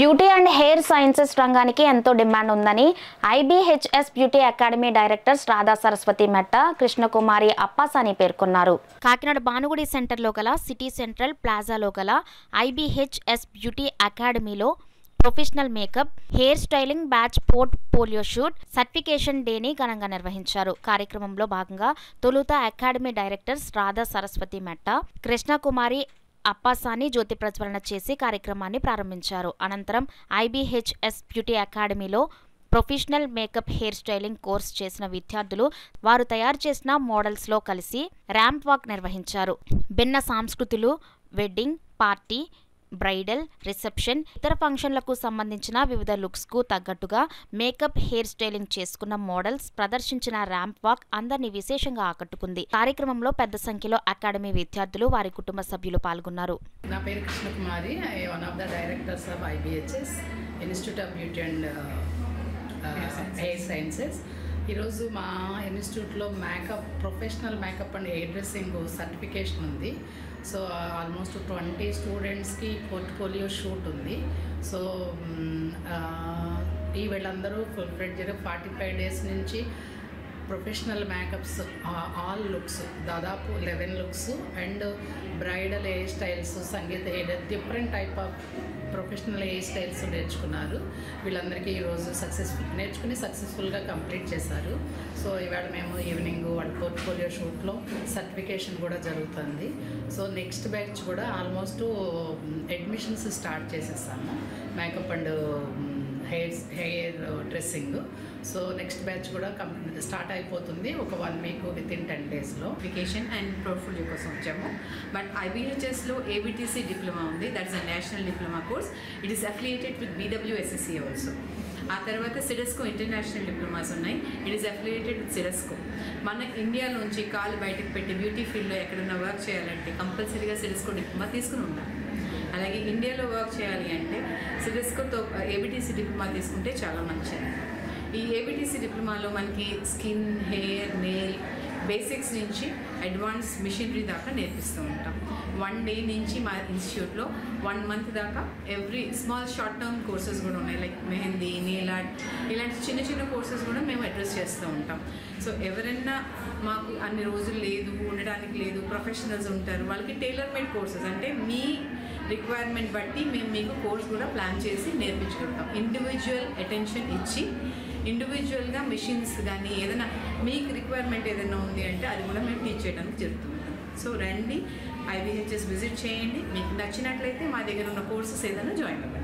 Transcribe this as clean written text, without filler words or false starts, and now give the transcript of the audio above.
Beauty and hair sciences రంగానికి ఎంతో demand ఉందని IBHS beauty academy directors Radha Saraswathi Metta, Krishnakumari అప్పాసాని పేర్కొన్నారు. కాకినాడ భానుగుడి సెంటర్లో గల సిటీ సెంట్రల్ ప్లాజాలో గల ఐబీహెచ్ఎస్ బ్యూటీ అకాడమీలో professional makeup, hair styling batch portfolio shoot, certification డేని ఘనంగా నిర్వహించారు. కార్యక్రమంలో భాగంగా తొలుత అకాడమీ డైరెక్టర్స్ రాధా సరస్వతి మెట్ట, కృష్ణకుమారి అప్పాసాని జ్యోతి ప్రజ్వలన చేసి కార్యక్రమాన్ని ప్రారంభించారు. అనంతరం ఐబీహెచ్ఎస్ బ్యూటీ అకాడమీలో professional makeup, hair styling course చేసిన విద్యార్థులు వారు తయారు చేసిన మోడల్స్లో కలిసి ర్యాంప్ వాక్ నిర్వహించారు. భిన్న సంస్కృతులు, వెడ్డింగ్, పార్టీ, బ్రైడల్, రిసెప్షన్, ఇతర ఫంక్షన్లకు సంబంధించిన వివిధ లుక్స్కు తగ్గట్టుగా మేకప్, హెయిర్ స్టైలింగ్ చేసుకున్న మోడల్స్ ప్రదర్శించిన ర్యాంప్ వాక్ అందరినీ విశేషంగా ఆకట్టుకుంది. కార్యక్రమంలో పెద్ద సంఖ్యలో అకాడమీ విద్యార్థులు, వారి కుటుంబ సభ్యులు పాల్గొన్నారు. నా పేరు Krishnakumari, one of the directors of IBHS institute of beauty and hair sciences. ఈరోజు మా ఇన్స్టిట్యూట్లో professional makeup and hair dressing certification ఉంది. సో ఆల్మోస్ట్ 20 స్టూడెంట్స్కి పోర్ట్ఫోలియో షూట్ ఉంది. సో ఈ వీళ్ళందరూ ఫుల్ ఫ్లెడ్జ్డ్గా 45 డేస్ నుంచి ప్రొఫెషనల్ మేకప్స్, ఆల్ లుక్స్, దాదాపు 11 looks and bridal hair styles, Sangeet hair, different type of professional hair styles నేర్చుకున్నారు. వీళ్ళందరికీ ఈరోజు నేర్చుకుని సక్సెస్ఫుల్గా కంప్లీట్ చేశారు. సో ఇవాళ మేము ఈవినింగ్ వాళ్ళ పోర్ట్ఫోలియో షూట్లో సర్టిఫికేషన్ కూడా జరుగుతుంది. సో నెక్స్ట్ బ్యాచ్ కూడా ఆల్మోస్ట్ అడ్మిషన్స్ స్టార్ట్ చేసేసాము, makeup and hair dressing. So next batch కూడా స్టార్ట్ అయిపోతుంది ఒక 1 వీక్ వితిన్ 10 డేస్లో. అప్లికేషన్ అండ్ పోర్ట్ఫోలియో కోసం వచ్చాము. బట్ ఐబీహెచ్ఎస్లో ఏబిటిసి డిప్లొమా ఉంది, that is a national diploma course. It is affiliated with BWSSC also. ఆ తర్వాత సిడెస్కో ఇంటర్నేషనల్ డిప్లొమాస్ ఉన్నాయి. It is affiliated with CIDESCO. మన ఇండియాలోంచి కాలు బయటకు పెట్టి బ్యూటీ ఫీల్డ్లో ఎక్కడన్నా వర్క్ చేయాలంటే కంపల్సరీగా సిడెస్కో డిప్లొమా తీసుకుని ఉండాలి. అలాగే ఇండియాలో వర్క్ చేయాలి అంటే సిడెస్కోతో ఏబిటిసి డిప్లొమా తీసుకుంటే చాలా మంచిది. ఈ ఏబిటిసి డిప్లొమాలో మనకి స్కిన్, హెయిర్, నెయిల్ బేసిక్స్ నుంచి అడ్వాన్స్ మిషనరీ దాకా నేర్పిస్తూ ఉంటాం. 1 డే నుంచి మా ఇన్స్టిట్యూట్లో 1 మంత్ దాకా every small short term courses కూడా ఉన్నాయి. లైక్ మెహందీ, నెయిల్ ఆర్ట్, ఇలాంటి చిన్న చిన్న కోర్సెస్ కూడా మేము అడ్రస్ చేస్తూ ఉంటాం. సో ఎవరైనా మాకు అన్ని రోజులు ఉండడానికి లేదు, ప్రొఫెషనల్స్ ఉంటారు, వాళ్ళకి టైలర్ మేడ్ కోర్సెస్ అంటే మీ రిక్వైర్మెంట్ బట్టి మేము మీకు కోర్స్ కూడా ప్లాన్ చేసి నేర్పించుకుంటాం. ఇండివిజువల్ అటెన్షన్ ఇచ్చి ఇండివిజువల్గా మిషన్స్ కానీ ఏదైనా మీకు రిక్వైర్మెంట్ ఏదైనా ఉంది అంటే అది కూడా మేము టీచ్ చేయడానికి జరుగుతుంది. సో రండి, ఐబీహెచ్ఎస్ విజిట్ చేయండి. మీకు నచ్చినట్లయితే మా దగ్గర ఉన్న కోర్సెస్ ఏదైనా జాయిన్ అవ్వండి.